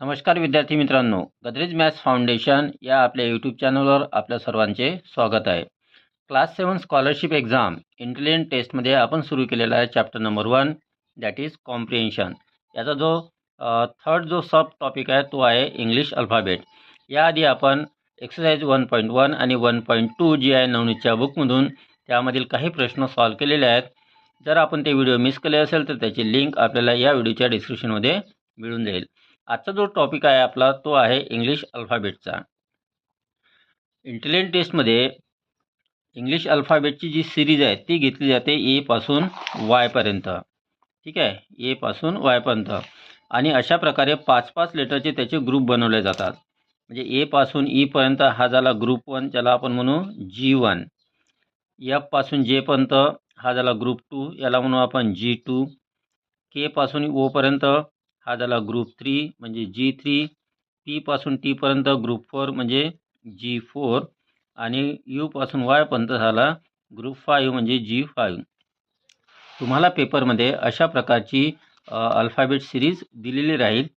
नमस्कार विद्यार्थी मित्रांनो, गदरेज मॅथ्स फाउंडेशन या आपल्या यूट्यूब चॅनलवर आपल्या सर्वांचे स्वागत आहे. क्लास 7 स्कॉलरशिप एक्झाम इंटेलिजंट टेस्टमध्ये आपण सुरू केलेला आहे chapter number 1 that is comprehension. याचा जो थर्ड जो सब टॉपिक आहे तो आहे इंग्लिश अल्फाबेट. याआधी आपण एक्सरसाइज 1.1 आणि 1.2 जी आहे नवनीतच्या बुकमधून त्यामधील काही प्रश्न सॉल्व्ह केलेले आहेत. जर आपण ते व्हिडिओ मिस केले असेल तर त्याची लिंक आपल्याला या व्हिडिओच्या डिस्क्रिप्शनमध्ये मिळून जाईल. आजचा जो टॉपिक आहे आपला तो आहे इंग्लिश अल्फाबेटचा. इंटेलिजंट टेस्टमध्ये इंग्लिश अल्फाबेटची जी सिरीज आहे ती घेतली जाते ए पासून वाय पर्यंत. ठीक आहे, ए पासून वाय पर्यंत. आणि अशा प्रकारे 5-5 लेटरचे त्याचे ग्रुप बनवले जातात. म्हणजे ए पासून ई पर्यंत हा झाला ग्रुप 1, ज्याला आपण म्हणू G1. एफ पासून जे पर्यंत हा झाला ग्रुप 2, याला म्हणू आपण G2. के पासून ओ पर्यंत हा झाला ग्रुप 3 म्हणजे G3. पी पासून टी पर्यंत ग्रुप 4 म्हणजे G4. आणि यू पासून वाय पर्यंत झाला ग्रुप 5 म्हणजे G5. तुम्हाला पेपरमध्ये अशा प्रकारची अल्फाबेट सिरीज दिलेली राहील.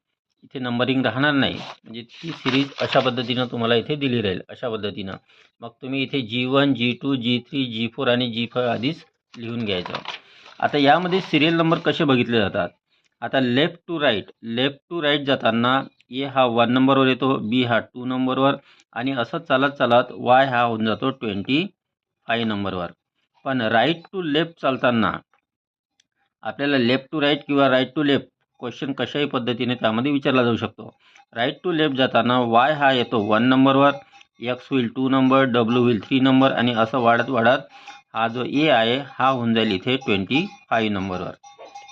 इथे नंबरिंग राहणार नाही, म्हणजे ती सिरीज अशा पद्धतीनं तुम्हाला इथे दिली राहील. अशा पद्धतीनं मग तुम्ही इथे G1, G2, G3, G4 आणि G5 आधीच लिहून घ्यायचं. आता यामध्ये सिरियल नंबर कसे बघितले जातात. आता लेफ्ट टू राईट जाताना ए हा 1 नंबरवर येतो, बी हा 2 नंबरवर, आणि असं चालत चालत वाय हा होऊन जातो 25 नंबरवर. पण राईट टू लेफ्ट चालताना आपल्याला लेफ्ट टू राईट किंवा राईट टू लेफ्ट क्वेश्चन कशाही पद्धतीने त्यामध्ये विचारला जाऊ शकतो. राईट टू लेफ्ट जाताना वाय हा येतो 1 नंबरवर, एक्स होईल 2 नंबर, डब्ल्यू होईल 3 नंबर, आणि असं वाढत वाढत हा जो ए आहे हा होऊन जाईल इथे 25 नंबरवर.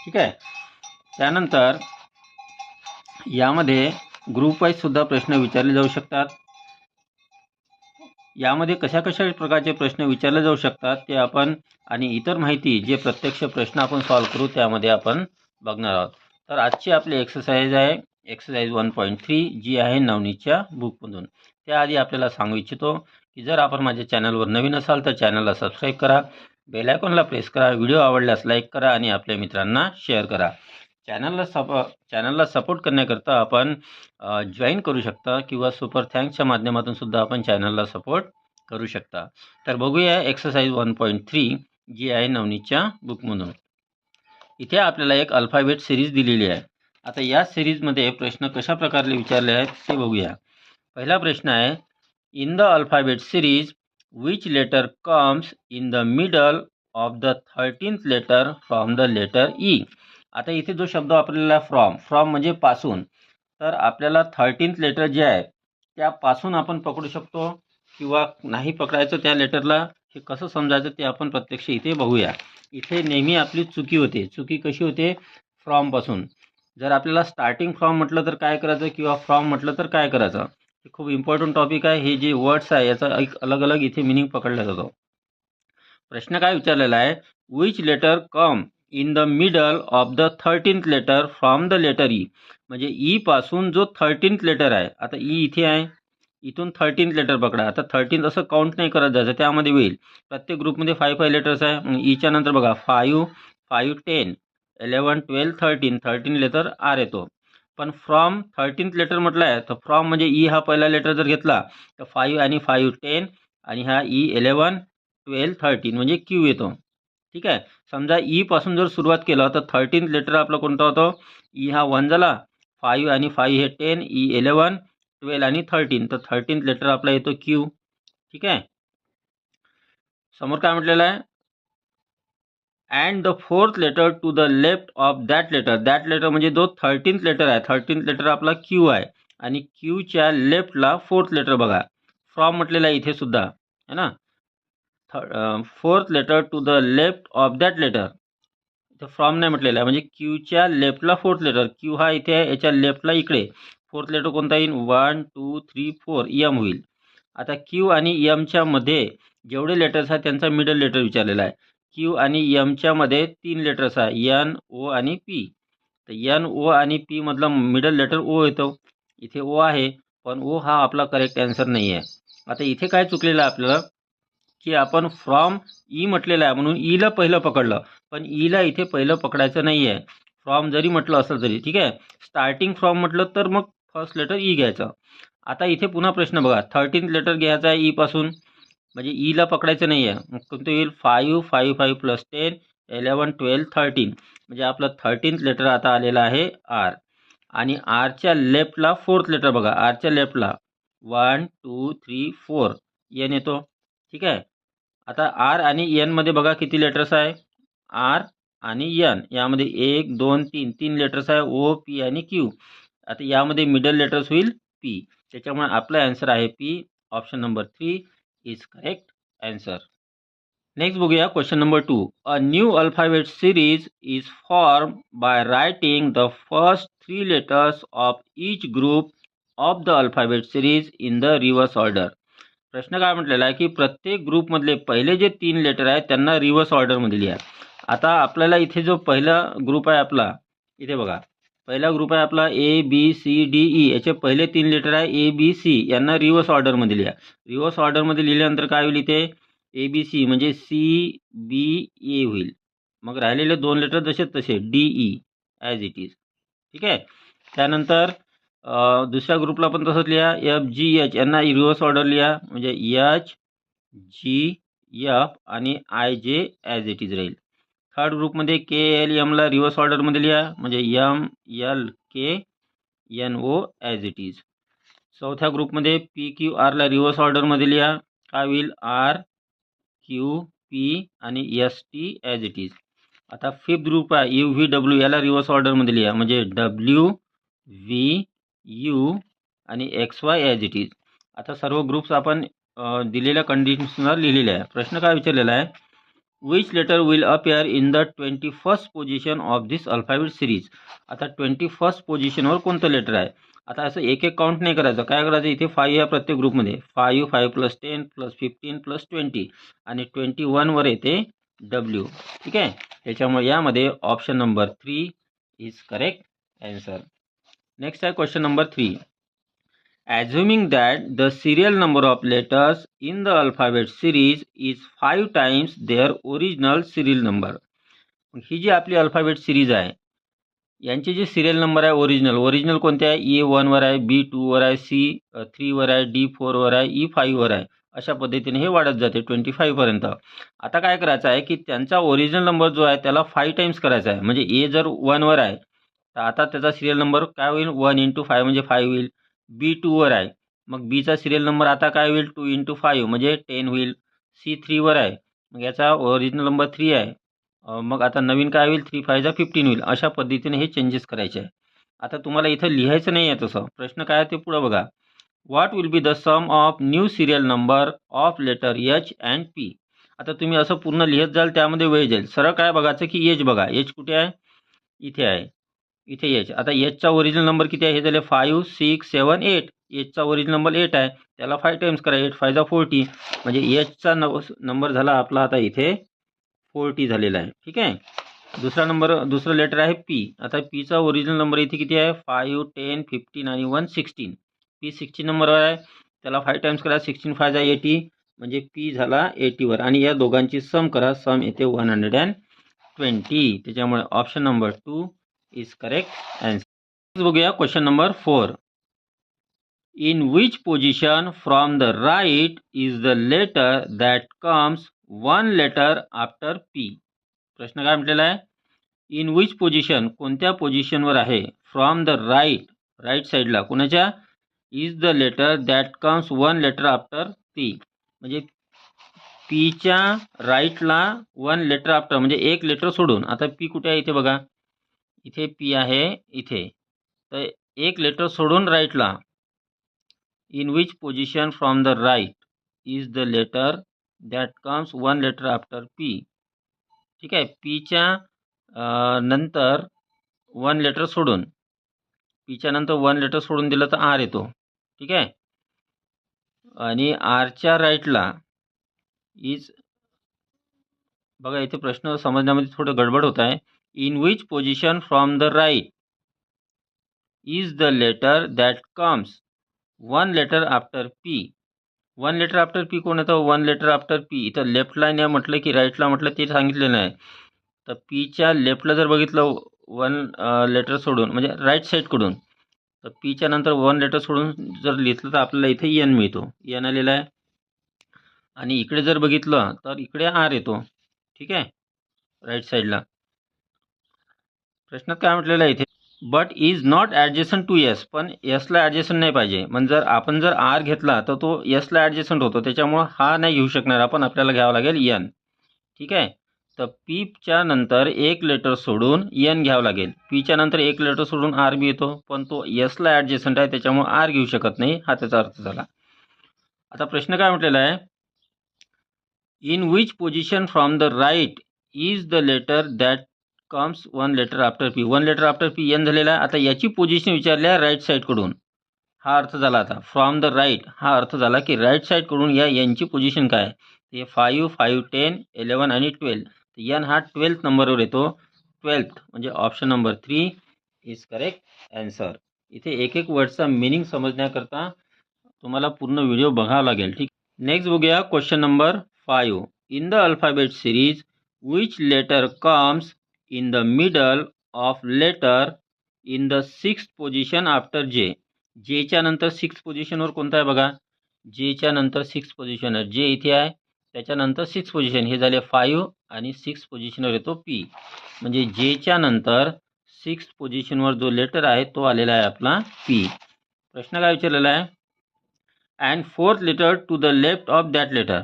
ठीक आहे. त्यानंतर यामध्ये ग्रुप वाईज सुद्धा प्रश्न विचारले जाऊ शकतात. यामध्ये कशा प्रकारचे प्रश्न विचारले जाऊ शकतात ते आपण आणि इतर माहिती जे प्रत्यक्ष प्रश्न आपण सॉल्व्ह करू त्यामध्ये आपण बघणार आहोत. तर आजची आपली एक्सरसाइज आहे एक्सरसाइज 1.3 जी आहे नवनीतच्या बुकमधून. त्याआधी आपल्याला सांगू इच्छितो की जर आपण माझ्या चॅनलवर नवीन असाल तर चॅनलला सबस्क्राईब करा, बेल आयकॉनला प्रेस करा, व्हिडिओ आवडल्यास लाईक करा आणि आपल्या मित्रांना शेअर करा. चॅनलला सपोर्ट करण्याकरता आपण जॉईन करू शकता किंवा सुपर थँक्सच्या माध्यमातून सुद्धा आपण चॅनलला सपोर्ट करू शकता. तर बघूया एक्सरसाइज 1.3 जी आहे नवनीतच्या बुकमधून. इथे आपल्याला एक अल्फाबेट सिरीज दिलेली आहे. आता या सिरीजमध्ये प्रश्न कशा प्रकारे विचारले आहेत ते बघूया. पहिला प्रश्न आहे, in the alphabet series which letter comes in the middle of the 13th letter from the letter E. आता इथे जो शब्द वापरलेला फ्रॉम म्हणजे पासून, तर आपल्याला 13th लेटर जे आहे त्यापासून आपण पकडू शकतो किंवा नाही पकडायचं त्या लेटरला. हे कसं समजायचं ते आपण प्रत्यक्ष इथे बघूया. इथे नेहमी आपली चुकी होते. चुकी कशी होते, फ्रॉमपासून. जर आपल्याला स्टार्टिंग फ्रॉम म्हटलं तर काय करायचं किंवा फ्रॉम म्हटलं तर काय करायचं, हे खूप इम्पॉर्टंट टॉपिक आहे. हे जे वर्ड्स आहे याचा एक अलग इथे मिनिंग पकडला जातो. प्रश्न काय विचारलेला आहे, which letter come in the middle of the 13th letter from the letter E. म्हणजे ई पासून जो 13th लेटर आहे, आता ई इथे आहे, इथून 13th लेटर पकडा. आता 13th असं काउंट नाही करत जायचं, त्यामध्ये होईल. प्रत्येक ग्रुपमध्ये 5 लेटर्स आहे. ईच्या नंतर बघा 5, 10, 11, 12, 13 लेटर आर येतो. पण फ्रॉम 13th लेटर म्हटलं आहे तर फ्रॉम म्हणजे ई हा पहिला लेटर जर घेतला तर 5 आणि 5 10, आणि हा ई 11, 12, 13 म्हणजे क्यू येतो. ठीक आहे. समजा ई पासून जर सुरुवात केलं तर 13th लेटर आपलं कोणतं होतं, ई हा 1 झाला, 5 आणि 5 हे 10, ई 11, 12 आणि 13, तर 13th लेटर आपला येतो क्यू. ठीक आहे. समोर काय म्हटलेलं आहे, and the 4th letter to the left of that letter म्हणजे जो 13th लेटर आहे, 13th लेटर आपला क्यू आहे, आणि क्यूच्या लेफ्टला 4th लेटर बघा. फ्रॉम म्हटलेला आहे इथे सुद्धा है ना. 4th letter to the left of that letter, इथं फ्रॉम नाही म्हटलेलं आहे, म्हणजे क्यूच्या लेफ्टला 4th लेटर. क्यू हा इथे आहे, याच्या लेफ्टला इकडे 4th लेटर कोणता येईल, 1 2 3 4 एम होईल. आता क्यू आणि एमच्या मध्ये जेवढे लेटर्स आहेत त्यांचा मिडल लेटर विचारलेला आहे. क्यू आणि एमच्या मध्ये 3 लेटर्स आहे, एन ओ आणि पी. तर एन ओ आणि पी मधला मिडल लेटर ओ येतो. इथे ओ आहे, पण ओ हा आपला करेक्ट आन्सर नाही आहे. आता इथे काय चुकलेलं आहे आपल्याला, की आपण फ्रॉम ई म्हटलेलं आहे म्हणून ईला पहिलं पकडलं, पण ईला इथे पहिलं पकडायचं नाही आहे. फ्रॉम जरी म्हटलं असेल तरी ठीक आहे. स्टार्टिंग फ्रॉम म्हटलं तर मग फर्स्ट लेटर ई घ्यायचं. आता इथे पुन्हा प्रश्न बघा, 13th लेटर घ्यायचा आहे ई पासून, म्हणजे ईला पकडायचं नाही आहे. मग कोणतं येईल? 5 5 5 प्लस 10 11 12 13, म्हणजे आपलं 13th लेटर आता आलेलं आहे आर. आणि आरच्या लेफ्टला फोर्थ लेटर बघा, आरच्या लेफ्टला 1 2 3 4 एन येतो. ठीक आहे. आता आर आणि एन मध्ये बघा किती लेटर्स आहे, आर आणि एन यामध्ये 1 2 3 3 लेटर्स आहे, ओ पी आणि क्यू. आता यामध्ये मिडल लेटर्स होईल पी, त्याच्यामुळे आपला आन्सर आहे P. Option number 3 is correct answer. Next बघूया question number 2. A new alphabet series is form by writing the first 3 letters of each group of the alphabet series in the reverse order. प्रश्न काय म्हटलेला आहे की प्रत्येक ग्रुपमधले पहिले जे 3 letter आहेत त्यांना रिव्हर्स ऑर्डरमध्ये लिहा. आता आपल्याला इथे जो पहिला ग्रुप आहे आपला, इथे बघा पहिला ग्रुप आहे आपला A B C D E, याचे पहिले 3 लेटर आहे ए बी सी, यांना रिव्हर्स ऑर्डरमध्ये लिहा. रिव्हर्स ऑर्डरमध्ये लिहिल्यानंतर काय होईल, इथे ए बी सी म्हणजे सी बी ए होईल. मग राहिलेले 2 लेटर जसेच तसे D E as it is. ठीक आहे. त्यानंतर दुसऱ्या ग्रुपला पण तसंच लिहा, एफ जी एच यांना रिव्हर्स ऑर्डर लिहा, म्हणजे एच जी एफ आणि I J as it is राहील. थर्ड ग्रुपमध्ये के एल एमला रिव्हर्स ऑर्डरमध्ये लिहा, म्हणजे M L K N O as it is. चौथ्या ग्रुपमध्ये पी क्यू आरला रिव्हर्स ऑर्डरमध्ये लिहा, काय होईल आर क्यू पी आणि S T as it is. आता फिफ्थ ग्रुप आहे यू व्ही डब्ल्यू, याला रिव्हर्स ऑर्डरमध्ये लिहा, म्हणजे डब्ल्यू व्ही यू आणि x Y as it is. आता सर्व ग्रुप्स आपण दिलेल्या कंडिशननुसार लिहिलेले आहे. प्रश्न काय विचारलेला आहे, which letter will appear in the 21st position of this alphabet series. आता 21st पोझिशनवर कोणतं लेटर आहे. आता असं एक एक काउंट नाही करायचं, काय करायचं, इथे 5 आहे प्रत्येक ग्रुपमध्ये, 5 5 प्लस 10 प्लस 15 प्लस 20 आणि 21वर येते डब्ल्यू. ठीक आहे. त्याच्यामुळे यामध्ये option number 3 is correct answer. Next आहे question number 3. Assuming that the serial number of letters in the alphabet series is 5 times their original serial number. ही जी आपली अल्फाबेट सिरीज आहे यांचे जे सिरियल नंबर आहे ओरिजिनल कोणते आहे, ए 1वर आहे, बी 2वर आहे, सी 3वर आहे, डी 4वर आहे, ई 5वर आहे. अशा पद्धतीने हे वाढत जाते 25 पर्यंत. आता काय करायचं आहे की त्यांचा ओरिजिनल नंबर जो आहे त्याला 5 टाइम्स करायचा आहे. म्हणजे ए जर 1वर आहे तर आता त्याचा सिरियल नंबर काय होईल, 1 × 5 म्हणजे 5 होईल. बी 2वर आहे, मग बीचा सिरियल नंबर आता काय होईल, 2 × 5 म्हणजे 10 होईल. सी 3वर आहे, मग याचा ओरिजिनल नंबर 3 आहे, मग आता नवीन काय होईल, 3 5 15 होईल. अशा पद्धतीने हे चेंजेस करायचे आहे. आता तुम्हाला इथं लिहायचं नाही आहे तसं. प्रश्न काय आहे ते पुढं बघा. What will be the sum of new serial number of letter H and P. आता तुम्ही असं पूर्ण लिहत जाल त्यामध्ये वेळ जाईल. सरळ काय बघायचं की एच बघा, एच कुठे आहे, इथे आहे, इथे एच. आता एचचा ओरिजिनल नंबर किती आहे, हे झाले 5 6 7 8. एचचा ओरिजिनल नंबर 8 आहे, त्याला 5 टाइम्स करा, 8 5 40, म्हणजे एचचा नंबर झाला आपला आता इथे 40 झालेला आहे. ठीक आहे. दुसरा लेटर आहे पी. आता पीचा ओरिजिनल नंबर इथे किती आहे, 5 10 15 आणि 1 16. पी 16 नंबरवर आहे, त्याला 5 टाइम्स करा, 16 5 80, म्हणजे पी झाला 80वर. आणि या दोघांची सम करा, सम येते 120. त्याच्यामुळे option number 2 is correct answer. बघूया question number 4. In which position from the right is the letter that comes 1 letter after P. प्रश्न काय म्हटलेला आहे, इन विच पोझिशन कोणत्या पोझिशनवर आहे, फ्रॉम द राईट साईडला कोणाच्या, is the letter that comes 1 letter after P, म्हणजे पीच्या राईटला 1 लेटर आफ्टर म्हणजे एक लेटर सोडून. आता पी कुठे आहे, इथे बघा, इथे पी आहे, इथे, तर एक लेटर सोडून राईटला. In which position from the right is the letter that comes 1 letter after P. ठीक आहे. पीच्या नंतर 1 लेटर सोडून, पीच्या नंतर 1 लेटर सोडून दिलं तर आर येतो. ठीक आहे. आणि आरच्या राईटला इज, बघा इथे प्रश्न समजण्यामध्ये थोडं गडबड होत आहे. In which position from the right is the letter that comes 1 letter after P. 1 letter after P कोण येतं, 1 लेटर आफ्टर पी. इथं लेफ्टला नाही म्हटलं की राईटला म्हटलं ते सांगितलेलं आहे. तर पीच्या लेफ्टला जर बघितलं 1 लेटर सोडून म्हणजे राईट साईडकडून, तर पीच्या नंतर 1 लेटर सोडून जर लिहिलं तर आपल्याला इथे एन मिळतो, एन आलेला आहे. आणि इकडे जर बघितलं तर इकडे आर येतो. ठीक आहे, राईट साईडला. प्रश्नात काय म्हटलेलं आहे इथे, but is not adjacent to S, पण एसला ॲडजेसंट नाही पाहिजे. म्हणजे जर आपण जर आर घेतला तर तो एसला ॲडजेसंट होतो, त्याच्यामुळं हा नाही घेऊ शकणार आपण, आपल्याला घ्यावं लागेल एन. ठीक आहे, तर पीच्या नंतर एक लेटर सोडून एन घ्यावं लागेल. पीच्या नंतर एक लेटर सोडून आर बी येतो, पण तो एसला ॲडजेसंट आहे, त्याच्यामुळे आर घेऊ शकत नाही, हा त्याचा अर्थ झाला. आता प्रश्न काय म्हटलेला आहे, in which position from the right is the letter that comes 1 letter after P. 1 letter after P N झालेला आहे. आता याची पोझिशन विचारली आहे राईट साईडकडून, हा अर्थ झाला. आता फ्रॉम द राईट हा अर्थ झाला की राईट साईडकडून या एनची पोझिशन काय, ते 5, 5, 10, 11 आणि 12. तर एन हा 12th नंबरवर येतो. 12th म्हणजे option number 3 is correct answer. इथे एक एक वर्डचा मिनिंग समजण्याकरता तुम्हाला पूर्ण व्हिडिओ बघावा लागेल. ठीक, नेक्स्ट बघूया question number 5. In the alphabet series which letter comes in the middle of letter in the 6th position after J. जेच्या नंतर 6th पोझिशनवर कोणता आहे बघा, जेच्या नंतर 6th पोझिशन आहे, जे इथे आहे, त्याच्यानंतर 6th पोझिशन, हे झाले 5 आणि 6th पोझिशनवर येतो पी. म्हणजे जेच्या नंतर 6th पोझिशनवर जो लेटर आहे तो आलेला आहे आपला पी. प्रश्न काय विचारलेला आहे, and 4th letter to the left of that letter.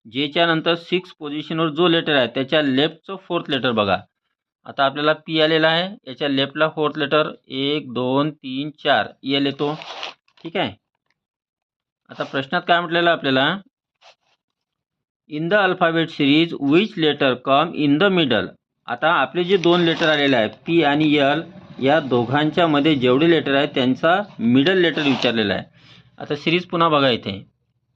जेच्या नंतर 6th पोझिशनवर जो लेटर आहे त्याच्या लेफ्टचं 4th लेटर बघा. आता आपल्याला पी आलेला आहे, याच्या लेफ्टला 4th लेटर 1, 2, 3, 4 एल येतो. ठीक आहे, आता प्रश्नात काय म्हटलेलं आपल्याला, in the alphabet series which letter come in the middle. आता आपले जे दोन लेटर आलेले आहे पी आणि एल, या दोघांच्या मध्ये जेवढे लेटर आहेत त्यांचा मिडल लेटर विचारलेला आहे. आता सिरीज पुन्हा बघा, इथे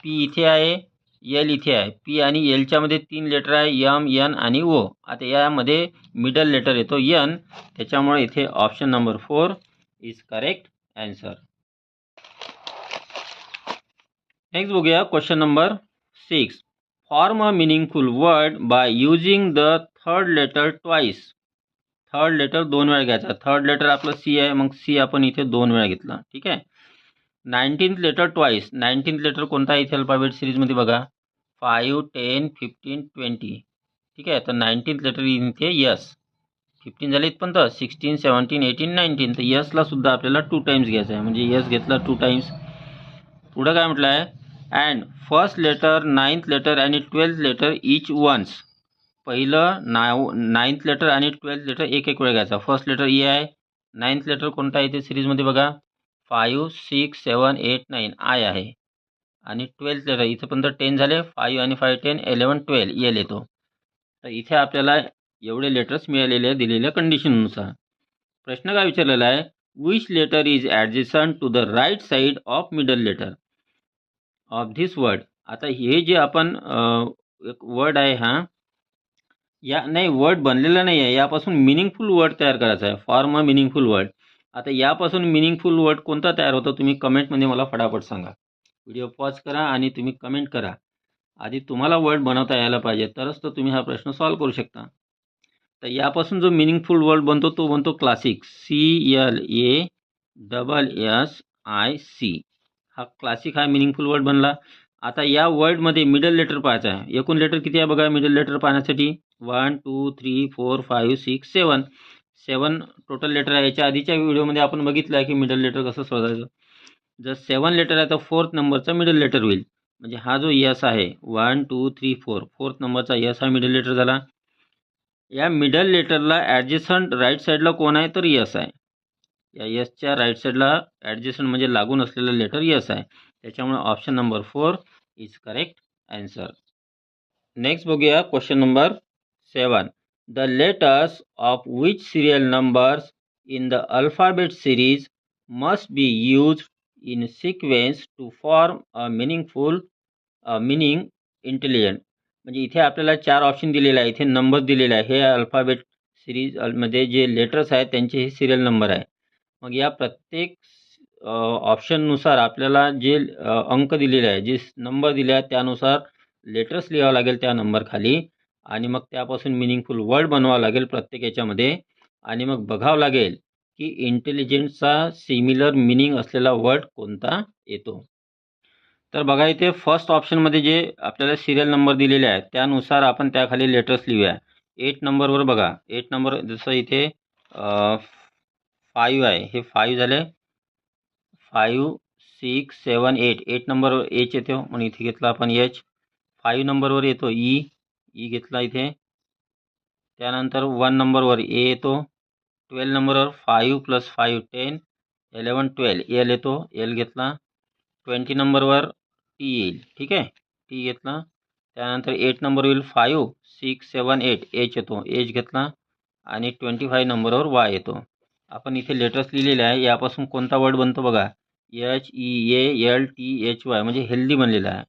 पी इथे आहे, एल इथे आहे. पी आणि एलच्या मध्ये 3 लेटर आहे, एम, एन आणि ओ. आता यामध्ये मिडल लेटर येतो एन, त्याच्यामुळे इथे option number 4 is correct answer. Next बघूया question number 6. Form a meaningful word by using the third letter twice. Third letter 2 वेळा घ्यायचा. थर्ड लेटर आपलं सी आहे, मग सी आपण इथे 2 वेळा घेतला. ठीक आहे, 19th letter twice. 19th letter कोणता आहे इथे अल्फाबेट सिरीजमध्ये बघा, 5, 10, 15, 20. ठीक आहे, तर 19th लेटर इथे यस. 15 झाले इथपर्यंत, 16, 17, 18, 19. तर यसला सुद्धा आपल्याला 2 टाइम्स घ्यायचं आहे, म्हणजे यस घेतला 2 टाइम्स. पुढं काय म्हटलं आहे, and first letter, 9th letter आणि 12th लेटर इच वन्स. पहिलं 9th लेटर आणि 12th लेटर एक एक वेळ घ्यायचा. फर्स्ट लेटर ए आहे, 9th लेटर कोणता आहे इथे सिरीजमध्ये बघा, 5, 6, 7, 8, 9 आय आहे. आणि 12th लेटर इथं पण 10 झाले, 5 आणि 5, 10, 11, 12 एल येतो. तर इथे आपल्याला एवढे लेटर्स मिळालेले आहे दिलेल्या कंडिशननुसार. प्रश्न काय विचारलेला आहे, which letter is adjacent to the right side of middle letter of this word. आता हे जे आपण एक वर्ड आहे, हा या नाही वर्ड बनलेला नाही आहे, यापासून मिनिंगफुल वर्ड तयार करायचा आहे. Form a meaningful word. आता यापासून मिनिंगफुल वर्ड कोणता तयार होतो तुम्ही कमेंटमध्ये मला फटाफट सांगा. व्हिडिओ पॉज करा आणि तुम्ही कमेंट करा. आधी तुम्हाला वर्ड बनवता यायला पाहिजे, तरच तर तुम्ही हा प्रश्न सॉल्व करू शकता. तर यापासून जो मिनिंगफुल वर्ड बनतो तो बनतो क्लासिक, CLASSIC. हा क्लासिक हा मिनिंगफुल वर्ड बनला. आता या वर्डमध्ये मिडल लेटर पाहायचं आहे. एकूण लेटर किती आहे बघा मिडल लेटर पाहण्यासाठी, 1, 2, 3, 4, 5, 6, 7. 7 टोटल लेटर आहे. याच्या आधीच्या व्हिडिओमध्ये आपण बघितलं आहे की मिडल लेटर कसं शोधायचं. जर 7 लेटर आहे तर 4th नंबरचा मिडल लेटर होईल. म्हणजे हा जो यस आहे 1, 2, 3, 4, 4th नंबरचा यस हा मिडल लेटर झाला. या मिडल लेटरला ॲडजेसंट राईट साईडला कोण आहे तर यस आहे. या यसच्या राईट साईडला ॲडजेसंट म्हणजे लागून असलेलं लेटर यस आहे, त्याच्यामुळे option number 4 is correct answer. Next बघूया question number 7. The letters of which serial numbers in the alphabet series must be use in sequence to form a meaningful meaning intelligent. म्हणजे इथे आपल्याला 4 option दिलेले आहे, इथे number दिलेले आहे. हे अल्फाबेट सिरीज मध्ये जे लेटर्स आहेत त्यांचे हे सिरियल नंबर आहे. मग या प्रत्येक ऑप्शननुसार आपल्याला जे अंक दिलेले आहे, जे नंबर दिले आहेत त्यानुसार लेटर्स लिहावं लागेल त्या नंबर खाली, आणि मग त्यापासून मिनिंगफुल वर्ड बनवावं लागेल प्रत्येक याच्यामध्ये. आणि मग बघावं लागेल की इंटेलिजंटचा सिमिलर मिनिंग असलेला वर्ड कोणता येतो. तर बघा इथे फर्स्ट ऑप्शनमध्ये जे आपल्याला सिरियल नंबर दिलेले आहेत त्यानुसार आपण त्याखाली लेटर्स लिहूया. 8 नंबरवर बघा, 8 नंबर जसं इथे 5 आहे, हे 5 झाले. 5 6 7 8, 8 नंबरवर एच येतो म्हणून इथे घेतला आपण एच. 5 नंबरवर येतो ई घेतला इथे. त्यानंतर 1 नंबरवर ए येतो. 12 नंबरवर 5 + 5 10, 11 12 एल येतो, एल घेतला. 20 नंबरवर टी येईल, ठीक आहे, टी घेतला. त्यानंतर 8 नंबर येईल 5 6 7 8 एच येतो, एच घेतला. आणि 25 नंबरवर वाय येतो. आपण इथे लेटर्स लिहिलेले आहे, यापासून कोणता वर्ड बनतो बघा, HEALTHY म्हणजे हेल्दी बनलेला आहे.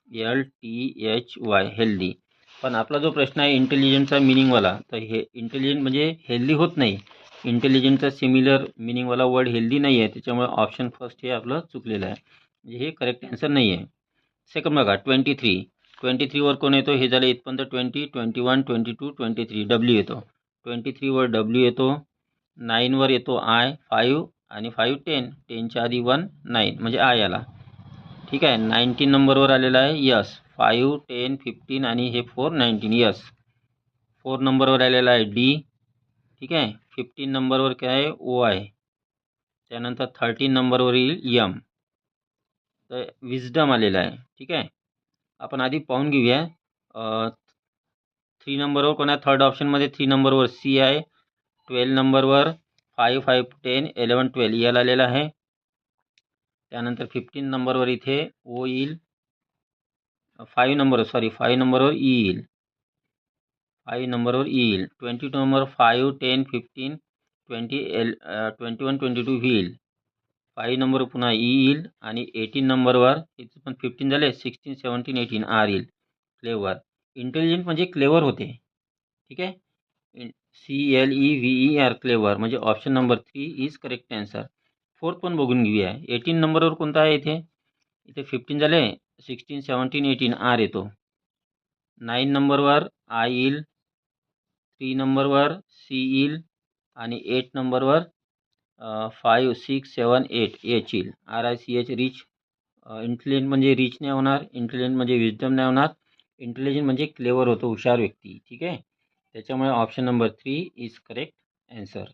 HEALTHY healthy. पण आपला जो प्रश्न आहे इंटेलिजंटचा मिनिंगवाला, तर हे इंटेलिजंट म्हणजे हेल्दी होत नाही. इंटेलिजंटचा सिमिलर मिनिंगवाला वर्ड हेल्दी नाही आहे, त्याच्यामुळे ऑप्शन फर्स्ट हे आपलं चुकलेलं आहे, म्हणजे हे करेक्ट आन्सर नाही आहे. सेकंड बघा 23वर कोण येतो, हे झाले इथपर्यंत 20 21 22 23 डब्ल्यू येतो. 23वर डब्ल्यू येतो. 9वर येतो आय 5 आणि 5 10, 10च्या आधी 1 9 म्हणजे आय आला, ठीक आहे. 19 नंबरवर आलेला आहे यस, 5 10 15 आणि हे 4 19 यस. 4 नंबरवर आलेला आहे डी, ठीक आहे. 15 नंबरवर काय आहे ओ आहे. त्यानंतर 13 नंबरवर येईल यम, तर विजडम आलेला आहे, ठीक आहे. आपण आधी पाहून घेऊया. 3 नंबरवर कोण आहे, थर्ड ऑप्शनमध्ये 3 नंबरवर सी आहे. 12 नंबरवर 5 5 10 11 12 एल आलेला आहे. त्यानंतर 15 नंबरवर इथे ओ येईल. 5 नंबरवर ई येईल. 5 नंबरवर ई येईल. 22 नंबर 5 10 15 20 21 22 व्ही येईल. 5 नंबर पुन्हा ई येईल. आणि 18 नंबरवर इथे पण 15 झाले, 16 17 18 आर येईल. क्लेवर. इंटेलिजंट म्हणजे क्लेवर होते, ठीक आहे. CLEVER क्लेवर म्हणजे option number 3 is correct answer. Fourth पण बघून घेऊया. 18 नंबरवर कोणता आहे इथे, इथे 15 झाले, 16 17 18 आर येतो. 9 नंबरवर आय येईल. 3 नंबरवर सी येईल. आणि 8 नंबरवर 5 6 7 8 एच येईल. RICH rich. इंटेलिजंट म्हणजे रिच नाही होणार, इंटेलिजंट म्हणजे विजडम नाही होणार, इंटेलिजंट म्हणजे क्लेवर होतो, हुशार व्यक्ती, ठीक आहे. त्याच्यामुळे option number 3 is correct answer.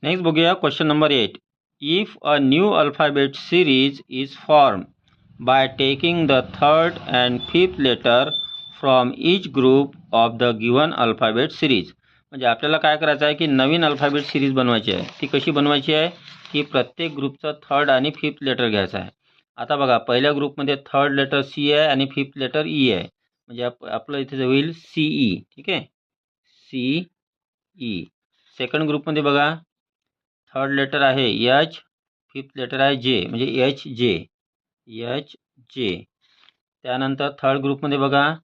Next बघूया question number 8. If a new alphabet series is form by taking the third and fifth letter from each group of the given alphabet series. म्हणजे आपल्याला काय करायचं आहे की नवीन अल्फाबेट सिरीज बनवायची आहे. ती कशी बनवायची आहे की प्रत्येक ग्रुपचं थर्ड आणि फिफ्थ लेटर घ्यायचं आहे. आता बघा पहिल्या ग्रुपमध्ये थर्ड लेटर सी आहे आणि फिफ्थ लेटर ई आहे, म्हणजे आपलं इथे होईल CE, ठीक आहे, CE. सेकंड ग्रुपमध्ये बघा थर्ड लेटर आहे एच, फिफ्थ लेटर आहे जे म्हणजे एच जे. त्यानंतर थर्ड ग्रुपमध्ये बघा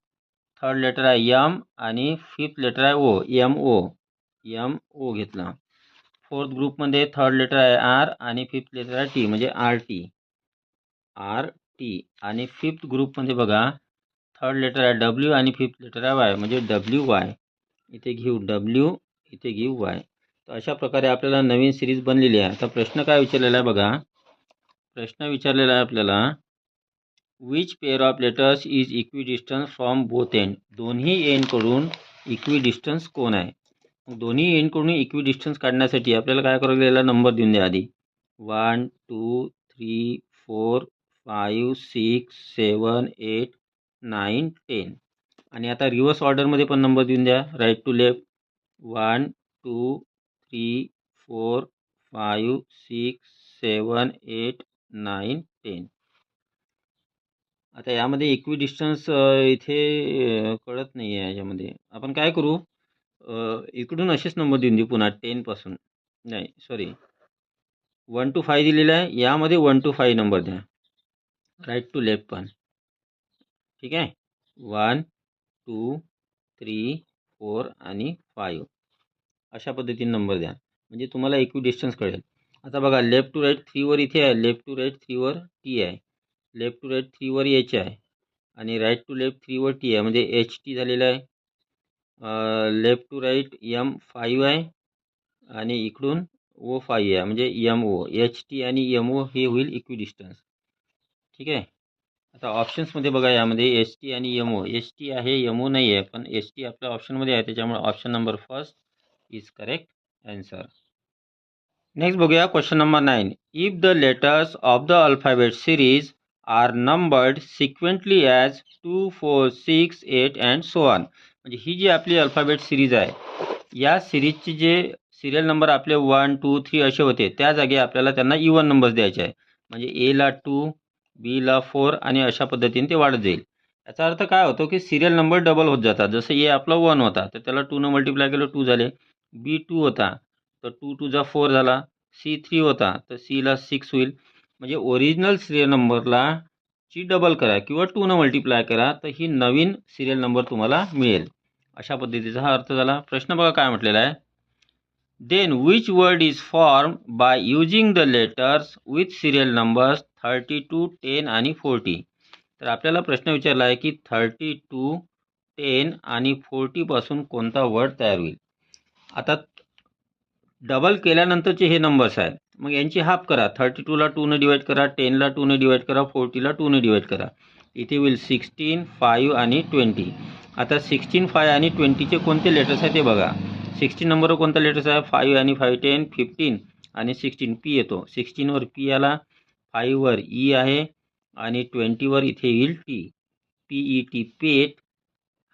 थर्ड लेटर आहे एम आणि फिफ्थ लेटर आहे ओ, एम ओ घेतला. फोर्थ ग्रुपमध्ये थर्ड लेटर आहे आर आणि फिफ्थ लेटर आहे टी म्हणजे आर टी. आणि फिफ्थ ग्रुपमध्ये बघा थर्ड लेटर आहे डब्ल्यू आणि फिफ्थ लेटर आहे वाय म्हणजे WY. इथे घेऊ डब्ल्यू, इथे घेऊ वाय. तर अशा प्रकारे आपल्याला नवीन सिरीज बनलेली आहे. आता प्रश्न काय विचारलेला आहे बघा, प्रश्न विचारलेला आहे आपल्याला which pair of letters is equidistance from both end. दोन्ही एंडकडून इक्विडिस्टन्स कोण आहे. दोन्ही एंडकडून इक्विडिस्टन्स काढण्यासाठी आपल्याला काय करावं लागेल, नंबर देऊन द्या आधी. 1 2 3 4 5 6 7 8 9 10. आणि आता रिव्हर्स ऑर्डरमध्ये पण नंबर देऊन द्या, राईट टू लेफ्ट. 1 2 3 4 5 6 7 8 9 10. आता यामध्ये इक्विडिस्टन्स इथे कळत नाही आहे. याच्यामध्ये आपण काय करू, इकडून असेच नंबर देऊन देऊ पुन्हा 10 पासून, नाही सॉरी 1 to 5 दिलेलं आहे, यामध्ये 1 to 5 नंबर द्या, राईट टू लेफ्ट पण, ठीक आहे. 1 2 3 4 आणि 5 अशा पद्धतीने नंबर द्या, म्हणजे तुम्हाला इक्विडिस्टन्स कळेल. आता बघा लेफ्ट टू राईट 3 वर इथे आहे, लेफ्ट टू राईट 3 वर टी आहे, लेफ्ट टू राईट 3 वर एच आहे आणि राईट टू लेफ्ट 3 वर टी आहे म्हणजे HT झालेला आहे. लेफ्ट टू राईट M 5 आहे आणि इकडून O5 आहे म्हणजे MO, HT आणि MO हे होईल इक्विडिस्टन्स. ठीक आहे. आता ऑप्शन्समध्ये बघा, यामध्ये HT आणि MO, HT आहे MO नाही आहे, पण HT आपल्या ऑप्शनमध्ये आहे, त्याच्यामुळे option number first is correct answer. Next बघूया question number 9. If the letters of the alphabet series are numbered sequentially as 2, 4, 6, 8 and so on. म्हणजे ही जी आपली अल्फाबेट सिरीज आहे, या सिरीजचे जे सिरियल नंबर आपले 1, 2, 3 असे होते, त्या जागी आपल्याला त्यांना इवन नंबर्स द्यायचे आहे. म्हणजे एला 2, बीला 4 आणि अशा पद्धतीने ते वाढत जाईल. याचा अर्थ काय होतो की सिरियल नंबर डबल होत जातात. जसं ए आपला 1 होता तर त्याला 2 न मल्टिप्लाय केलं 2 झाले. बी 2 होता तर 2 2 जा 4 झाला. सी 3 होता तर सीला 6 होईल. म्हणजे ओरिजिनल सिरियल नंबरला ची डबल करा किंवा 2 न मल्टिप्लाय करा तर ही नवीन सिरियल नंबर तुम्हाला मिळेल. अशा पद्धतीचा हा अर्थ झाला. प्रश्न बघा काय म्हटलेला आहे. Then which word is form by using the letters with serial numbers 32, 10 आणि 40. तर आपल्याला प्रश्न विचारला आहे की 32, 10 आणि 40 पासून कोणता वर्ड तयार होईल. आता डबल केल्यानंतरचे हे नंबर्स आहेत, मग यांची हाफ करा. 32ला 2ने डिवाइड करा, 10ला 2ने डिवाइड करा, 40ला 2ने डिवाइड करा. इथे होईल 16, 5 आणि 20. आता 16, 5 आणि 20चे कोणते लेटर्स आहेत ते बघा. 16 नंबरवर कोणता लेटर्स आहे, 5 आणि 5 10, 15 आणि 16 पी येतो. 16वर पी आला, 5वर ई आहे आणि 20वर इथे येईल टी. PET पेट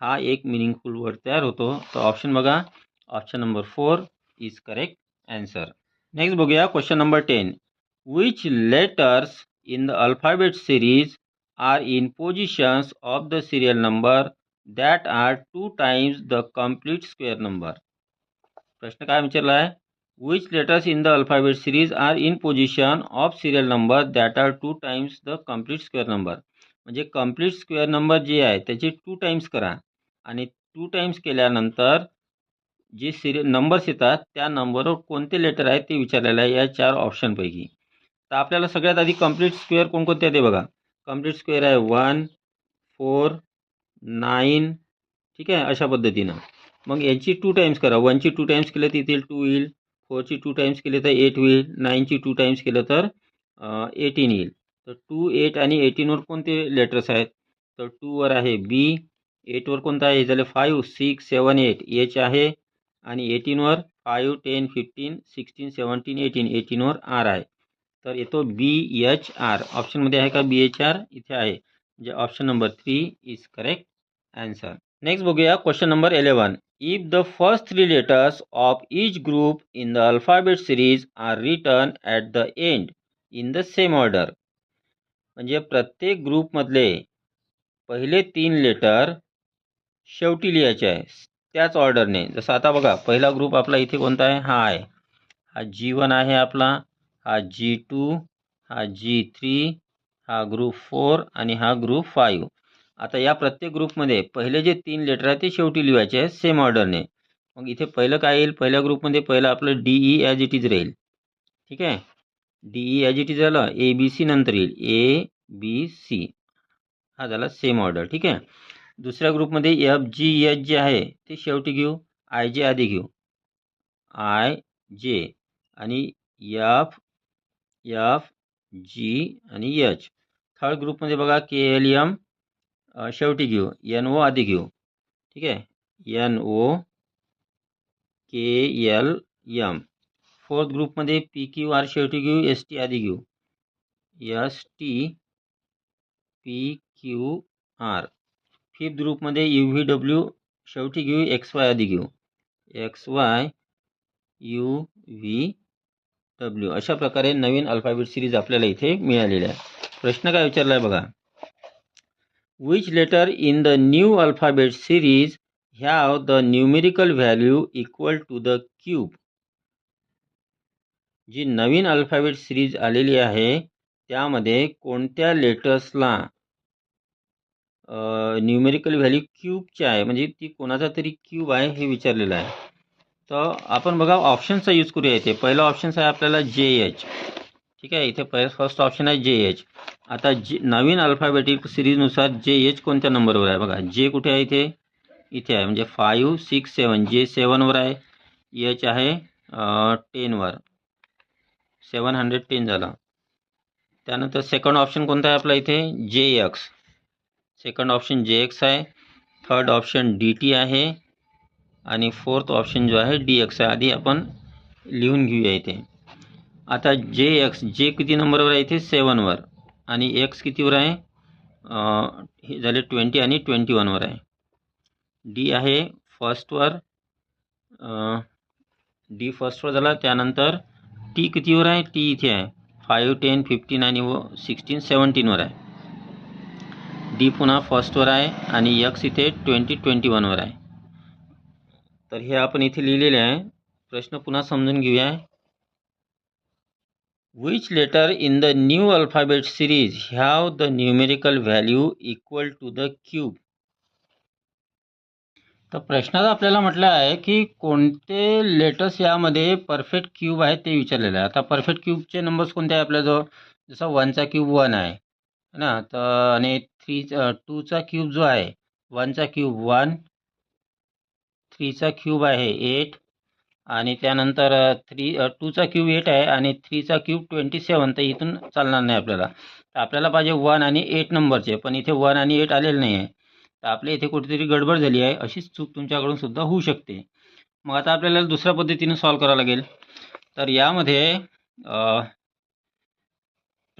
हा एक मिनिंगफुल वर्ड तयार होतो. तर ऑप्शन बघा, option number 4 is correct answer. Next बघूया question number 10. Which letters in the alphabet series are in positions of the serial number that are 2 times the complete square number. प्रश्न काय विचारला आहे. Which letters in the alphabet series are in position of serial number that are 2 times the complete square number. म्हणजे complete square number जे आहे त्याचे 2 times करा आणि 2 टाइम्स केल्यानंतर जे सिरियल नंबर्स येतात त्या नंबरवर कोणते लेटर आहेत ते विचारलेलं आहे या 4 ऑप्शनपैकी. तर आपल्याला सगळ्यात आधी कम्प्लीट स्क्वेअर कोणकोणते आहे ते बघा. कम्प्लीट स्क्वेअर आहे 1, 4, 9. ठीक आहे, अशा पद्धतीनं. मग यांची 2 टाइम्स करा. 1ची 2 टाइम्स केलं तर इथे 2 येईल, 4ची 2 टाइम्स केले तर 8 होईल, 9ची 2 टाइम्स केलं तर 18 येईल. तर 2, 8 आणि 18वर कोणते लेटर्स आहेत. तर 2वर आहे बी, 8वर कोणता आहे, हे झाले 5, 6, 7, 8 एच आहे आणि 18वर 5, 10, 15, 16, 17, 18, 18वर आर आहे. तर येतो BHR. ऑप्शनमध्ये आहे का BHR, इथे आहे. म्हणजे option number 3 is correct answer. Next बघूया question number 11. If the first 3 letters of each group in the alphabet series are written at the end in the same order. म्हणजे प्रत्येक ग्रुपमधले पहिले 3 लेटर शेवटी लिहायचे आहे त्याच ऑर्डरने. जसं आता बघा, पहिला ग्रुप आपला इथे कोणता आहे, हा आहे, हा G1 आहे आपला, हा G2, हा G3, हा ग्रुप 4 आणि हा ग्रुप 5. आता या प्रत्येक ग्रुपमध्ये पहिले जे 3 लेटर आहेत ते शेवटी लिहायचे आहेत सेम ऑर्डरने. मग इथे पहिलं काय येईल, पहिल्या ग्रुपमध्ये पहिलं आपलं DE ॲज इट इज राहील. ठीक आहे, DE ॲज इट इज झालं. ABC नंतर येईल ABC, हा झाला सेम ऑर्डर. ठीक आहे. दुसऱ्या ग्रुपमध्ये FGH जे आहे ते शेवटी घेऊ, IJ आधी घेऊ, IJ आणि FG आणि H. थर्ड ग्रुपमध्ये बघा KLM शेवटी घेऊ, NO आधी घेऊ. ठीक आहे, NO KLM. फोर्थ ग्रुपमध्ये PQR शेवटी घेऊ, ST आधी घेऊ, ST PQR. फिफ्थ ग्रुपमध्ये UVW शेवटी घेऊ, XY आधी घेऊ, XY UVW. अशा प्रकारे नवीन अल्फाबेट सिरीज आपल्याला इथे मिळालेली आहे. प्रश्न काय विचारला आहे बघा. Which letter in the new alphabet series have the numerical value equal to the cube. जी नवीन अल्फाबेट सिरीज आलेली आहे त्यामध्ये कोणत्या लेटर्सला न्यूमेरिकल व्हॅल्यू क्यूबची आहे, म्हणजे ती कोणाचा तरी क्यूब आहे हे विचारलेलं आहे. तर आपण बघा ऑप्शनचा यूज करूया. इथे पहिला ऑप्शन आहे आपल्याला JH. ठीक आहे, इथे फर्स्ट ऑप्शन आहे JH. आता नवीन अल्फाबेटिक सिरीजनुसार JH कोणत्या नंबरवर आहे बघा. J कुठे आहे, इथे आहे, म्हणजे 5, 6, 7. J 7वर आहे. H आहे 10वर 710 झाला. त्यानंतर सेकंड ऑप्शन कोणता आहे आपला इथे JX. सेकंड ऑप्शन JX आहे. थर्ड ऑप्शन DT आहे आणि फोर्थ ऑप्शन जो आहे DX आहे. आधी आपण लिहून घेऊया इथे. आता JX जे किती नंबरवर आहे इथे 7वर आणि X कितीवर आहे हे झाले 20 आणि 21वर आहे. D आहे फर्स्टवर, D फर्स्टवर झाला. त्यानंतर T कितीवर आहे T इथे आहे 5, 10, 15 आणि 16, 17वर आहे. D पुन्हा फर्स्टवर आहे आणि X इथे 20, 21वर आहे. तर हे आपण इथे लिहिलेले आहे. प्रश्न पुन्हा समजून घेऊया. Which letter in the new alphabet series have the numerical value equal to the cube? तर प्रश्नात आपल्याला म्हटलं आहे की कोणते लेटर्स यामध्ये परफेक्ट क्यूब आहेत ते विचारलेलं आहे. आता परफेक्ट क्यूबचे नंबर्स कोणते आहे आपल्याजवळ, जसं 1चा क्यूब 1 आहे ना, तर आणि 2चा क्यूब जो आहे 1चा क्यूब 1, 3चा क्यूब आहे 8 आणि त्यानंतर 2चा क्यूब 8 आहे आणि 3चा क्यूब 27. तर इथून चालणार नाही आपल्याला. तर आपल्याला पाहिजे 1 आणि 8 नंबरचे, पण इथे 1 आणि 8 आलेले नाही आहे. तर आपल्या इथे कुठेतरी गडबड झाली आहे. अशीच चूक तुमच्याकडून सुद्धा होऊ शकते. मग आता आपल्याला दुसऱ्या पद्धतीने सॉल्व करावं लागेल. तर यामध्ये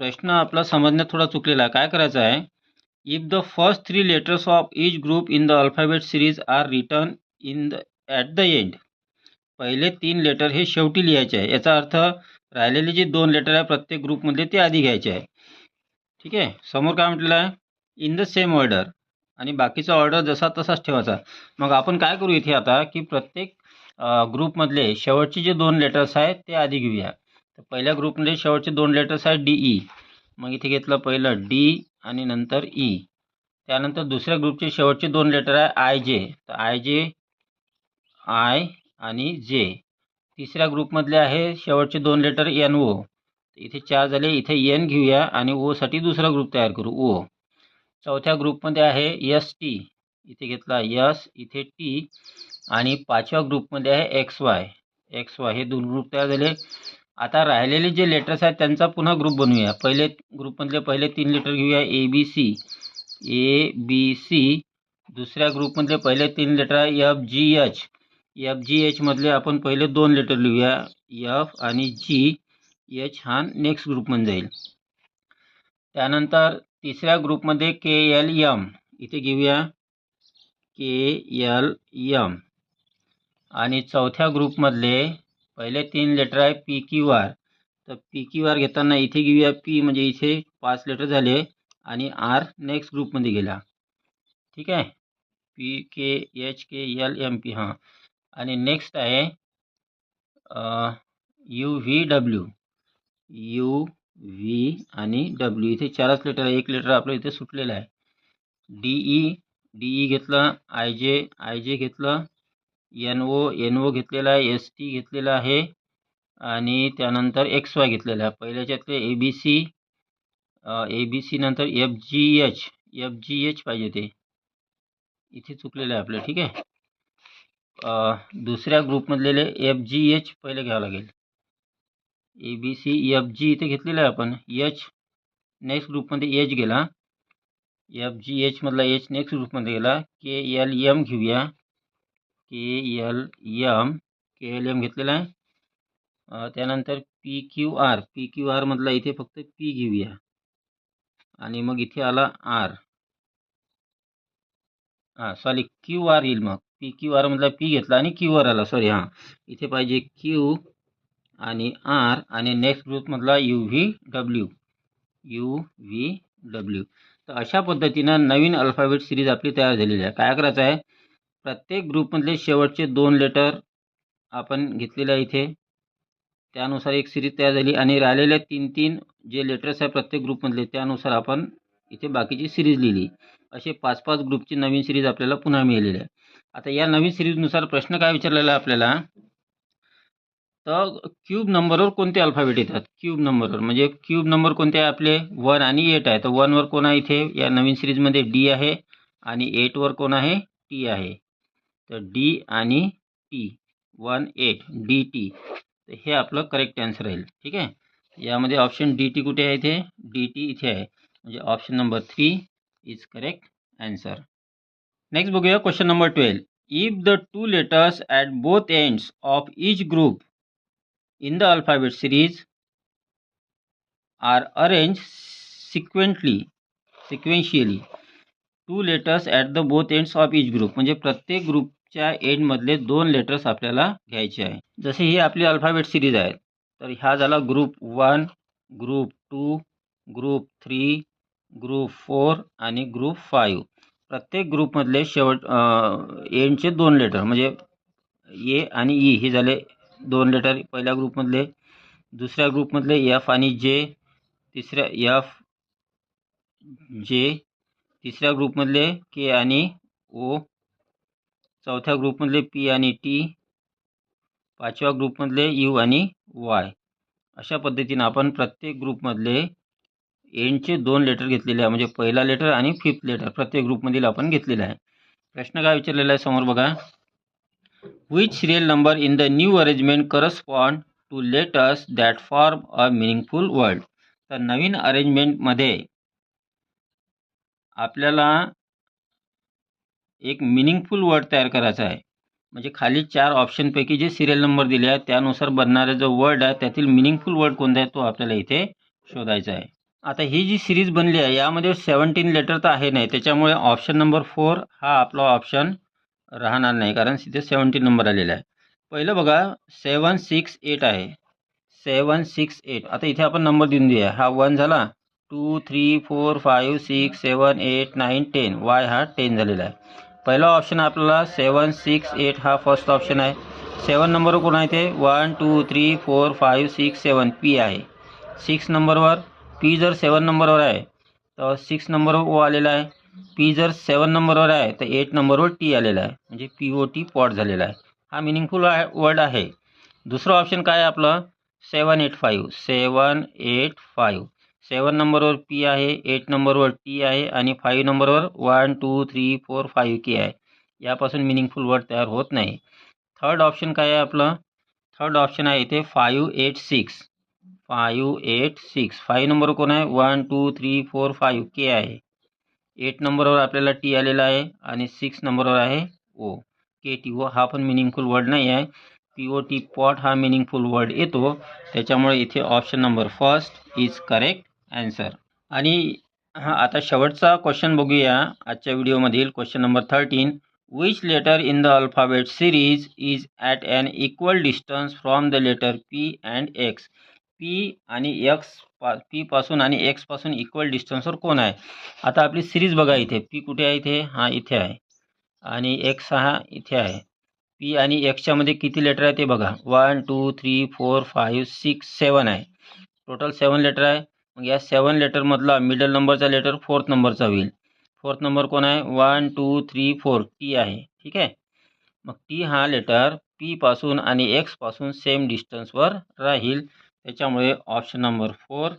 प्रश्न आपला समजण्यात थोडा चुकलेला आहे. काय करायचं आहे, if the first 3 letters of each group in the alphabet series are return at the end. पहिले 3 लेटर हे शेवटी लिहायचे आहे. याचा अर्थ राहिलेले जे 2 लेटर आहे प्रत्येक ग्रुपमधले ते आधी घ्यायचे आहे. ठीक आहे. समोर काय म्हटलेलं आहे, इन द सेम ऑर्डर, आणि बाकीचा ऑर्डर जसा तसाच ठेवायचा. मग आपण काय करू इथे आता की प्रत्येक ग्रुपमधले शेवटचे जे 2 लेटर्स आहेत ते आधी घेऊया. तर पहिल्या ग्रुपमध्ये शेवटचे 2 लेटर्स आहेत DE. मग इथे घेतलं पहिलं D आणि नंतर E. त्यानंतर दुसऱ्या ग्रुपचे शेवटचे 2 लेटर आहे IJ. तर IJ, I आणि J. तिसऱ्या ग्रुपमधले आहे शेवटचे 2 लेटर NO. इथे 4 झाले. इथे N घेऊया आणि O साठी दुसरा ग्रुप तयार करू O. चौथ्या ग्रुपमध्ये आहे ST. इथे घेतला S, इथे T आणि 5व्या ग्रुपमध्ये आहे XY. हे 2 ग्रुप तयार झाले. आता राहिलेले जे लेटर्स आहेत त्यांचा पुन्हा ग्रुप बनवूया. पहिले ग्रुपमधले पहिले 3 लेटर घेऊया ABC. दुसऱ्या ग्रुपमधले पहिले 3 लेटर आहे FGH. मधले आपण पहिले 2 लेटर लिहूया F आणि G. H हा नेक्स्ट ग्रुपमध्ये जाईल. त्यानंतर तिसऱ्या ग्रुपमध्ये KLM. इथे घेऊया KLM. आणि चौथ्या ग्रुपमधले पहिले 3 लेटर आहे PQR. तर PQR घेताना इथे घेऊया P, म्हणजे इथे 5 लेटर झाले आणि R नेक्स्ट ग्रुपमध्ये गेला. ठीक आहे. PKHKLMP. हां. आणि नेक्स्ट आहे UV आणि W. इथे 4च लेटर आहे. 1 लेटर आपलं इथे सुटलेलं आहे. DE घेतलं, IJ घेतलं, NO घेतलेला आहे, ST घेतलेला आहे आणि त्यानंतर XY घेतलेला आहे. पहिल्याच्यातले ABC नंतर FGH पाहिजे, ते इथे चुकलेलं आहे आपलं. ठीक आहे. दुसऱ्या ग्रुपमधलेले FGH पहिले घ्यावं लागेल. ABC FG इथे घेतलेलं आहे आपण. H नेक्स्ट ग्रुपमध्ये H गेला. FGH मधला H नेक्स्ट ग्रुपमध्ये गेला. KLM घेऊया. KLM घेतलेला आहे. त्यानंतर PQR मधला इथे फक्त P घेऊया आणि मग इथे आला R. सॉरी QR येईल. मग PQR मधला P घेतला आणि QR आला. सॉरी, हां, इथे पाहिजे Q आणि R आणि नेक्स्ट ग्रुपमधला UVW. तर अशा पद्धतीनं नवीन अल्फाबेट सिरीज आपली तयार झालेली आहे. काय करायचं आहे, प्रत्येक ग्रुपमधले शेवटचे 2 लेटर आपण घेतलेले आहे इथे. त्यानुसार एक सिरीज तयार झाली आणि राहिलेले 3 जे लेटर्स आहे प्रत्येक ग्रुपमधले त्यानुसार आपण इथे बाकीची सिरीज लिहिली. असे 5 ग्रुपची नवीन सिरीज आपल्याला पुन्हा मिळालेली आहे. आता या नवीन सिरीजनुसार प्रश्न काय विचारलेला आहे आपल्याला, तर क्यूब नंबरवर कोणते अल्फाबेट येतात. क्यूब नंबरवर म्हणजे क्यूब नंबर कोणते आहे आपले 1 आणि 8 आहे. तर 1 वर कोण आहे इथे या नवीन सिरीजमध्ये D आहे आणि 8 वर कोण आहे T आहे. तर D आणि T 0.18 dt. तर हे आपलं करेक्ट आन्सर राहील. ठीक आहे. यामध्ये ऑप्शन dt कुठे आहे? इथे dt इथे आहे, म्हणजे option number 3 is correct answer. Next बघूया question number 12. If the two letters at both ends of each group in the alphabet series are arrange sequentially, two letters at the both ends of each group, म्हणजे प्रत्येक ग्रुपच्या एंडमधले 2 letters आपल्याला घ्यायचे आहे. जसे ही आपली alphabet series आहे, तर हा झाला ग्रुप 1, ग्रुप 2, ग्रुप 3, ग्रुप 4 आणि ग्रुप 5. प्रत्येक ग्रुपमधले एंडचे 2 लेटर, म्हणजे ए आणि ई हे झाले 2 लेटर पहिल्या ग्रुपमधले. दुसऱ्या ग्रुपमधले एफ आणि जे, तिसऱ्या एफ जे, तिसऱ्या ग्रुपमधले के आणि ओ, चौथ्या ग्रुपमधले पी आणि टी, पाचव्या ग्रुपमधले यू आणि वाय. अशा पद्धतीने आपण प्रत्येक ग्रुपमधले एंडचे 2 लेटर घेतलेले आहे, म्हणजे पहिला लेटर आणि 5th लेटर प्रत्येक ग्रुपमधील आपण घेतलेला आहे. प्रश्न काय विचारलेला आहे समोर बघा. Which serial number in the new arrangement correspond two letters that form a meaningful word. तर नवीन अरेंजमेंटमध्ये आपल्याला एक मिनिंगफुल वर्ड तयार करायचा आहे, म्हणजे खाली 4 ऑप्शनपैकी जे सिरियल नंबर दिले आहेत त्यानुसार बनणारा जो वर्ड आहे त्यातील मिनिंगफुल वर्ड कोणता आहे तो आपल्याला इथे शोधायचा आहे. आता ही जी सिरीज बनली आहे यामध्ये 17 लेटर तर आहे नाही, त्याच्यामुळे ऑप्शन नंबर 4 हा आपला ऑप्शन राहणार नाही, कारण तिथे 17 नंबर आलेला आहे. पहिलं बघा 768 आहे, 768. आता इथे आपण नंबर देऊन देऊया. हा 1 झाला, 2 3 4 5 6 7 8 9 10, वाय हा 10 झालेला आहे. पहिला ऑप्शन आपल्याला 768 हा फर्स्ट ऑप्शन आहे. 7 नंबरवर कोण आहे ते 1 2 3 4 5 6 7 पी आहे. 6 नंबरवर पी जर 7 नंबरवर आहे तर 6 नंबरवर ओ आलेला आहे. पी जर 7 नंबरवर आहे तर 8 नंबरवर टी आलेला आहे, म्हणजे POT पॉट झालेला आहे. हा मिनिंगफुल वर्ड आहे. दुसरं ऑप्शन काय आहे आपलं 785. 785 7 नंबरवर पी आहे, 8 नंबरवर टी आहे आणि 5 नंबरवर 1 2 3 4 5 के आहे. यापासून मिनिंगफुल वर्ड तयार होत नाही. थर्ड ऑप्शन काय आहे आपलं? थर्ड ऑप्शन आहे इथे 586. 586 5 नंबर कोण आहे 1 2 3 4 5 के आहे. 8 नंबरवर आपल्याला टी आलेला आहे आणि 6 नंबरवर आहे ओ. KTO हा पण मिनिंगफुल वर्ड नाही आहे. POT पॉट हा मिनिंगफुल वर्ड येतो, त्याच्यामुळे इथे option number first is correct answer. आणि आता शेवटचा क्वेश्चन बघूया आजच्या व्हिडिओमधील question number 13. Which letter in the alphabet series is at an equal distance from the letter P and X. P आणि पी पासून आणि एक्स पासून इक्वल डिस्टन्सवर कोण आहे? आता आपली सिरीज बघा, इथे पी कुठे आहे? इथे हा इथे आहे आणि एक्स हा इथे आहे. पी आणि एक्सच्या मध्ये किती लेटर आहे ते बघा. 1 2 3 4 5 6 7 आहे. टोटल 7 लेटर आहे. मग या 7 लेटरमधला मिडल नंबरचा लेटर 4th नंबरचा होईल. 4th नंबर कोण आहे? 1 2 3 4 टी आहे. ठीक आहे. मग टी हा लेटर पी पासून आणि एक्स पासून सेम डिस्टन्सवर राहील, त्याच्यामुळे option number 4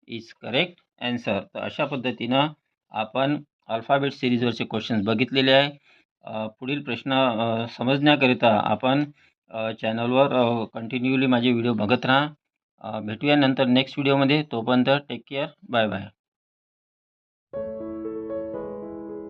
is correct answer. तर अशा पद्धतीनं आपण अल्फाबेट सिरीजवरचे क्वेश्चन्स बघितलेले आहे. पुढील प्रश्न समजण्याकरिता आपण चॅनलवर कंटिन्यूली माझे व्हिडिओ बघत राहा. भेटूया नंतर नेक्स्ट व्हिडिओमध्ये. तोपर्यंत टेक केअर. Bye bye.